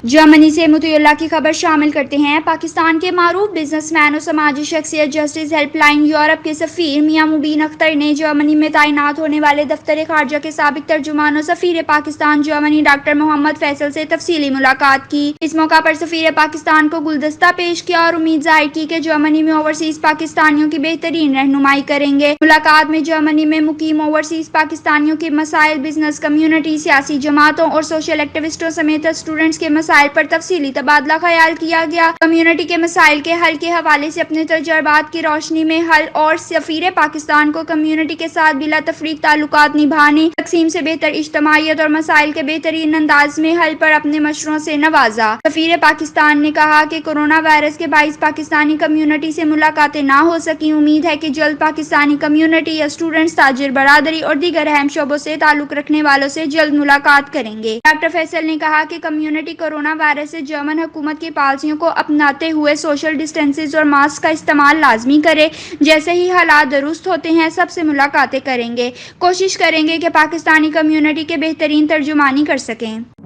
Germany से मुतीउल्लाह की खबर शामिल करते हैं। पाकिस्तान के मारूफ बिजनेसमैन और समाजी शख्सियत जस्टिस हेल्पलाइन यूरोप के सफ़ीर मियां मुबीन अख्तर ने जर्मनी में तैनात होने वाले दफ्तर खारजा के साबिक तर्जुमान और सफ़ीर पाकिस्तान जर्मनी डॉक्टर मोहम्मद फैसल से तफसीली मुलाकात की। इस मौका पर सफ़ीर पाकिस्तान को गुलदस्ता पेश किया और उम्मीद जाहिर की कि जर्मनी में ओवरसीज पाकिस्तानियों की बेहतरीन रहनुमाई करेंगे। मुलाकात में जर्मनी में मुकीम ओवरसीज पाकिस्तानियों के मसाइल, बिजनेस कम्युनिटी, सियासी जमातों और सोशल एक्टिविस्टों समेत स्टूडेंट्स के मसाइल पर तफसीली तबादला ख्याल किया गया। कम्युनिटी के मसाइल के हल के हवाले से अपने तजुर्बात की रोशनी में हल और सफ़ीर पाकिस्तान को कम्युनिटी के साथ बिला तफरीक ताल्लुकात निभाने, तकसीम से बेहतर इज्तमाइयत और मसाइल के बेहतरीन अंदाज में हल पर अपने मशरों से नवाजा। सफ़ीर पाकिस्तान ने कहा कि कोरोना वायरस के बाइस पाकिस्तानी कम्युनिटी से मुलाकातें ना हो सकी। उम्मीद है कि जल्द पाकिस्तानी कम्युनिटी या स्टूडेंट्स, ताजिर बरादरी और दीगर अहम शोबों से ताल्लुक रखने वालों से जल्द मुलाकात करेंगे। डॉक्टर फैसल ने कहा कि कम्युनिटी कोरोना वायरस से जर्मन हुकूमत की पॉलिसियों को अपनाते हुए सोशल डिस्टेंसेस और मास्क का इस्तेमाल लाजमी करे। जैसे ही हालात दुरुस्त होते हैं सबसे मुलाकातें करेंगे। कोशिश करेंगे कि पाकिस्तानी कम्युनिटी के बेहतरीन तर्जुमानी कर सकें।